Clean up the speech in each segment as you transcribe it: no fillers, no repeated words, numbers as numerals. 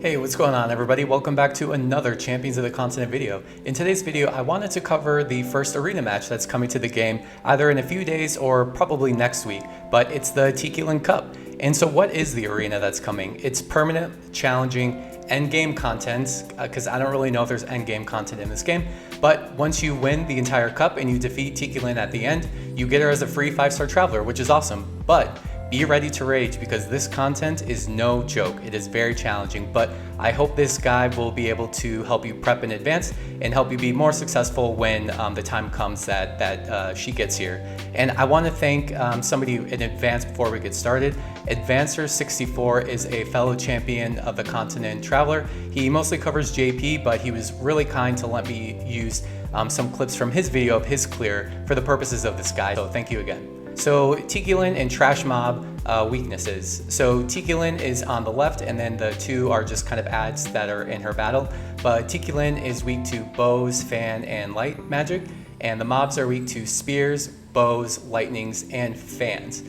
Hey, what's going on everybody? Welcome back to another Champions of the Continent video. In today's video, I wanted to cover the first arena match that's coming to the game either in a few days or probably next week, but it's the Tikilen Cup. And so what is the arena that's coming? It's permanent, challenging, endgame content, because I don't really know if there's endgame content in this game, but once you win the entire cup and you defeat Tikilin at the end, you get her as a free 5-star traveler, which is awesome. But be ready to rage because this content is no joke. It is very challenging, but I hope this guide will be able to help you prep in advance and help you be more successful when the time comes that she gets here. And I want to thank somebody in advance before we get started. Advancer64 is a fellow champion of the Continent Traveler. He mostly covers JP, but he was really kind to let me use some clips from his video of his clear for the purposes of this guide, so thank you again. So Tikilin and Trash Mob weaknesses. So Tikilin is on the left and then the two are just kind of ads that are in her battle. But Tikilin is weak to bows, fan, and light magic. And the mobs are weak to spears, bows, lightnings, and fans.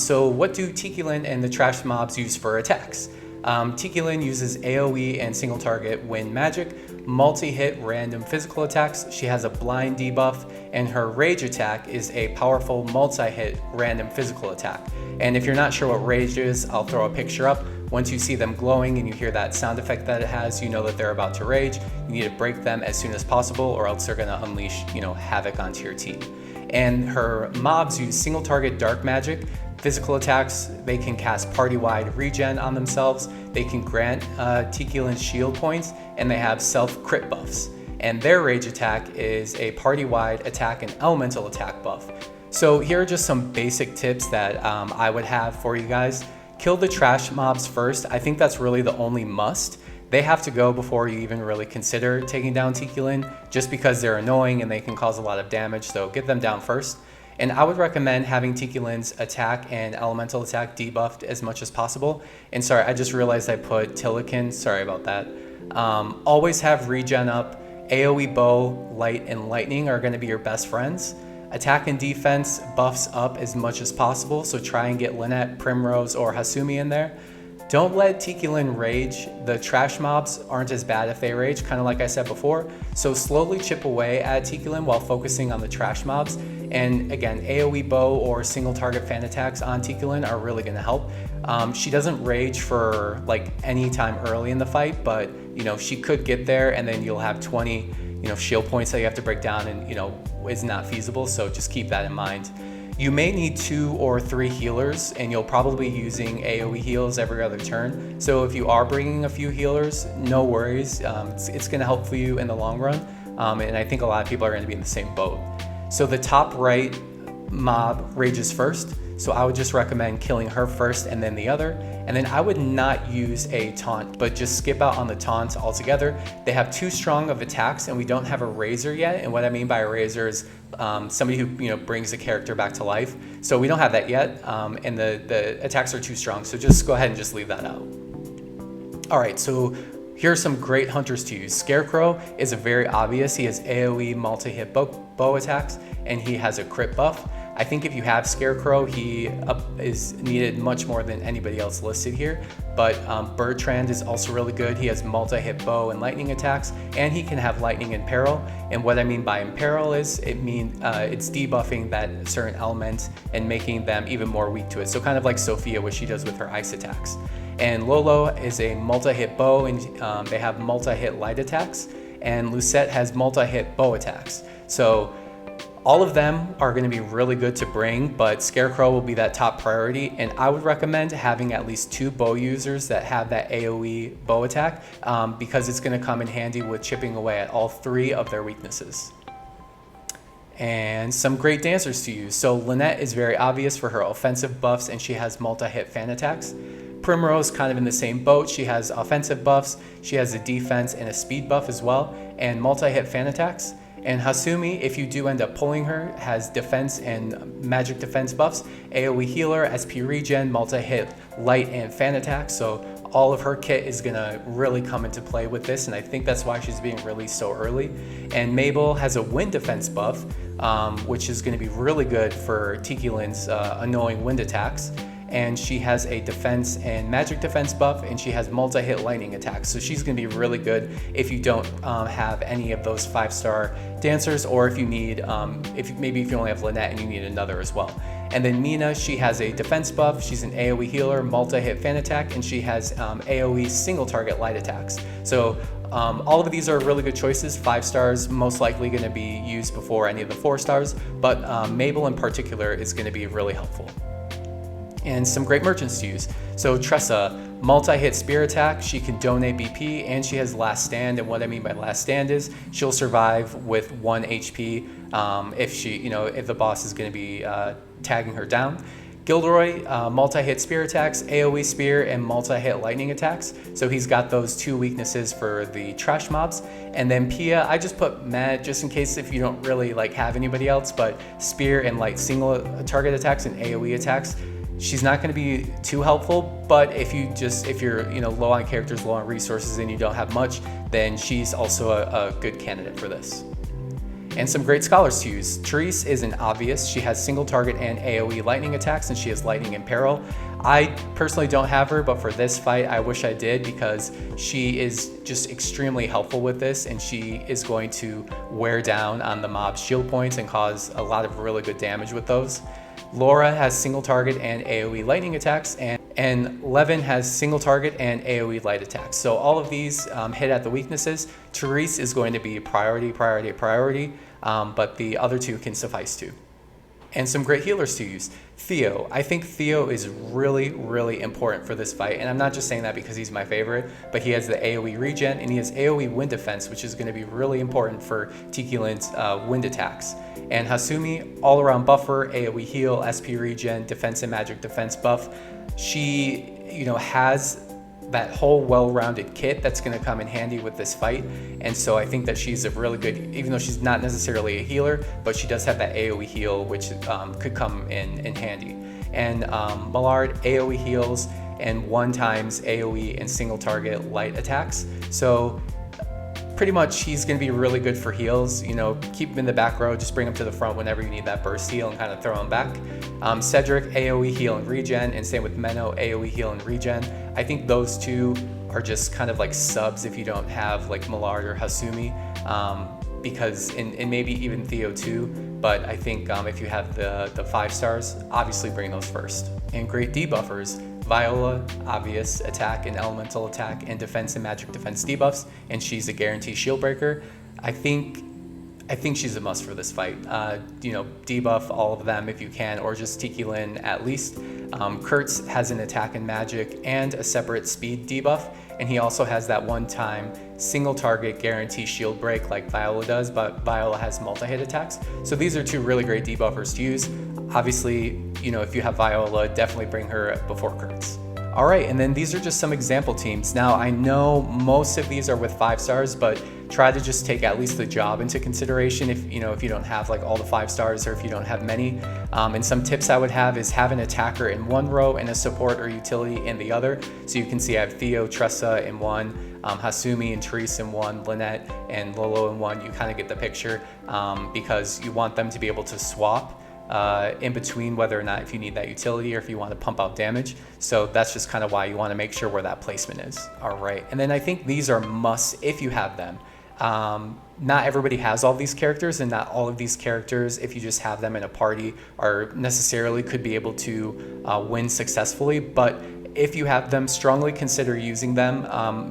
So what do Tikilin and the Trash Mobs use for attacks? Tikilin uses AoE and single target wind magic, multi-hit random physical attacks. She has a blind debuff, and her rage attack is a powerful multi-hit random physical attack. And if you're not sure what rage is, I'll throw a picture up. Once you see them glowing and you hear that sound effect that it has, you know that they're about to rage. You need to break them as soon as possible or else they're gonna unleash, havoc onto your team. And her mobs use single target dark magic, physical attacks. They can cast party-wide regen on themselves. They can grant Tikilin shield points, and they have self-crit buffs. And their rage attack is a party-wide attack and elemental attack buff. So here are just some basic tips that I would have for you guys. Kill the trash mobs first. I think that's really the only must. They have to go before you even really consider taking down Tikilin, just because they're annoying and they can cause a lot of damage, so get them down first. And I would recommend having Tikilin's attack and elemental attack debuffed as much as possible. And sorry, I just realized I put Tikilen, sorry about that. Always have regen up. AoE bow, light, and lightning are gonna be your best friends. Attack and defense buffs up as much as possible, so try and get Lynette, Primrose, or Hasumi in there. Don't let Tikilin rage. The trash mobs aren't as bad if they rage, kind of like I said before. So slowly chip away at Tikilin while focusing on the trash mobs. And again, AoE bow or single target fan attacks on Tikilin are really going to help. She doesn't rage for like any time early in the fight, but she could get there and then you'll have 20 shield points that you have to break down, and is not feasible. So just keep that in mind. You may need 2 or 3 healers, and you'll probably be using AoE heals every other turn. So if you are bringing a few healers, no worries. It's going to help for you in the long run. And I think a lot of people are going to be in the same boat. So the top right mob rages first. So I would just recommend killing her first and then the other. And then I would not use a taunt, but just skip out on the taunt altogether. They have too strong of attacks and we don't have a razor yet. And what I mean by a razor is somebody who brings a character back to life. So we don't have that yet, and the attacks are too strong. So just go ahead and just leave that out. All right, so here are some great hunters to use. Scarecrow is a very obvious. He has AoE multi-hit bow attacks, and he has a crit buff. I think if you have Scarecrow, he is needed much more than anybody else listed here. But Bertrand is also really good. He has multi-hit bow and lightning attacks, and he can have lightning imperil. And what I mean by imperil is it's debuffing that certain element and making them even more weak to it. So kind of like Sophia, what she does with her ice attacks. And Lolo is a multi-hit bow, and they have multi-hit light attacks. And Lucette has multi-hit bow attacks. So all of them are going to be really good to bring, but Scarecrow will be that top priority. And I would recommend having at least 2 bow users that have that AoE bow attack, because it's going to come in handy with chipping away at all 3 of their weaknesses. And some great dancers to use. So Lynette is very obvious for her offensive buffs, and she has multi-hit fan attacks. Primrose, kind of in the same boat. She has offensive buffs, she has a defense and a speed buff as well, and multi-hit fan attacks. And Hasumi, if you do end up pulling her, has defense and magic defense buffs, AoE healer, SP regen, multi-hit light and fan attacks. So all of her kit is gonna really come into play with this, and I think that's why she's being released so early. And Mabel has a wind defense buff, which is gonna be really good for Tikilin's annoying wind attacks. and she has a defense and magic defense buff, and she has multi-hit lightning attacks. So she's going to be really good if you don't have any of those 5-star dancers, or if you need, if you only have Lynette and you need another as well. And then Mina, she has a defense buff, she's an AoE healer, multi-hit fan attack, and she has AoE single target light attacks. So all of these are really good choices. 5 stars most likely going to be used before any of the 4 stars, but Mabel in particular is going to be really helpful. And some great merchants to use. So Tressa, multi-hit spear attack, she can donate BP, and she has last stand. And what I mean by last stand is she'll survive with 1 HP if the boss is going to be tagging her down. Gilderoy, multi-hit spear attacks, AoE spear, and multi-hit lightning attacks. So he's got those 2 weaknesses for the trash mobs. And then Pia, I just put Matt just in case if you don't really have anybody else, but spear and light single target attacks and AoE attacks. She's not going to be too helpful, but if you're low on characters, low on resources, and you don't have much, then she's also a good candidate for this. And some great scholars to use. Therese is an obvious. She has single target and AoE lightning attacks, and she has lightning in peril. I personally don't have her, but for this fight, I wish I did, because she is just extremely helpful with this, and she is going to wear down on the mob's shield points and cause a lot of really good damage with those. Laura has single target and AoE lightning attacks, and Levin has single target and AoE light attacks. So all of these hit at the weaknesses. Therese is going to be priority, but the other 2 can suffice too. And some great healers to use. Theo. I think Theo is really, really important for this fight, and I'm not just saying that because he's my favorite, but he has the AoE regen, and he has AoE wind defense, which is going to be really important for Tikilin's wind attacks. And Hasumi, all-around buffer, AoE heal, SP regen, defense and magic defense buff. She, has that whole well-rounded kit that's going to come in handy with this fight, and so I think that she's a really good, even though she's not necessarily a healer, but she does have that AoE heal, which could come in handy. And Millard, AoE heals and 1 times AoE and single target light attacks. So pretty much he's going to be really good for heals. Keep him in the back row, just bring him to the front whenever you need that burst heal and kind of throw him back. Cedric, AoE heal and regen, and same with Menno, AoE heal and regen. I think those 2 are just kind of like subs if you don't have Millard or Hasumi, because and maybe even Theo too, but I think if you have the 5 stars, obviously bring those first. And great debuffers. Viola, obvious, attack and elemental attack and defense and magic defense debuffs, and she's a guaranteed shield breaker. I think she's a must for this fight. Debuff all of them if you can, or just Tikilin at least. Kurtz has an attack and magic and a separate speed debuff, and he also has that 1-time single target guarantee shield break like Viola does, but Viola has multi-hit attacks. So these are 2 really great debuffers to use. Obviously, if you have Viola, definitely bring her before Kurtz. All right, and then these are just some example teams. Now, I know most of these are with 5 stars, but try to just take at least the job into consideration if you don't have all the 5 stars, or if you don't have many. And some tips I would have is have an attacker in one row and a support or utility in the other. So you can see I have Theo, Tressa in one, Hasumi and Therese in one, Lynette and Lolo in one. You kind of get the picture, because you want them to be able to swap in between, whether or not if you need that utility or if you want to pump out damage. So that's just kind of why you want to make sure where that placement is. All right, and then I think these are musts if you have them. Not everybody has all these characters, and not all of these characters, if you just have them in a party, are necessarily could be able to win successfully. But if you have them, strongly consider using them,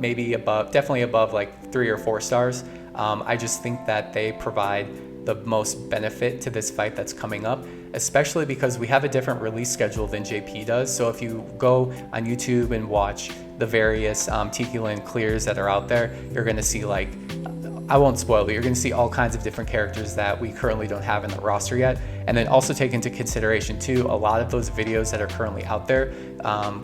definitely above 3 or 4 stars. I just think that they provide the most benefit to this fight that's coming up, especially because we have a different release schedule than JP does. So if you go on YouTube and watch the various Tikilin clears that are out there, you're going to see I won't spoil it, you're going to see all kinds of different characters that we currently don't have in the roster yet. And then also take into consideration too, a lot of those videos that are currently out there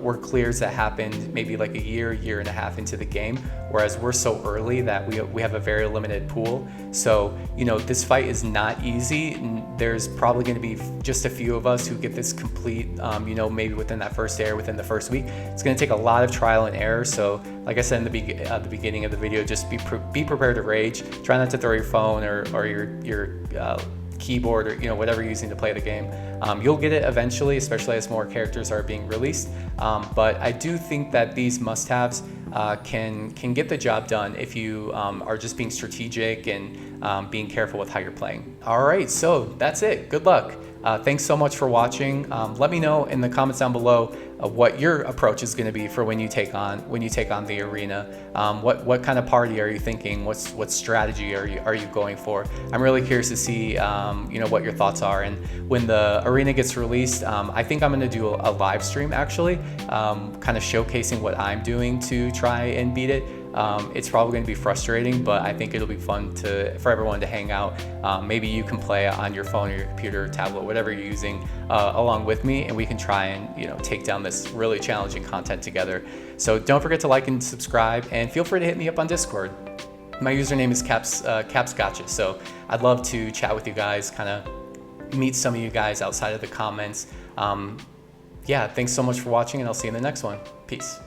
were clears that happened maybe a year and a half into the game, whereas we're so early that we have a very limited pool. So this fight is not easy. There's probably going to be just a few of us who get this complete, maybe within that first day or within the first week. It's going to take a lot of trial and error. So like I said in the beginning of the video, just be prepared to rage. Try not to throw your phone or your keyboard or whatever you're using to play the game. You'll get it eventually, especially as more characters are being released. But I do think that these must-haves can get the job done if you are just being strategic and being careful with how you're playing. All right, so that's it. Good luck. Thanks so much for watching. Let me know in the comments down below what your approach is going to be for when you take on the arena. What kind of party are you thinking? What strategy are you going for? I'm really curious to see what your thoughts are. And when the arena gets released, I think I'm going to do a live stream actually, kind of showcasing what I'm doing to try and beat it. It's probably going to be frustrating, but I think it'll be fun for everyone to hang out. Maybe you can play on your phone or your computer or tablet, whatever you're using, along with me, and we can try and take down this really challenging content together. So don't forget to like and subscribe, and feel free to hit me up on Discord. My username is Caps Gotcha, so I'd love to chat with you guys, kind of meet some of you guys outside of the comments. Yeah, thanks so much for watching, and I'll see you in the next one. Peace.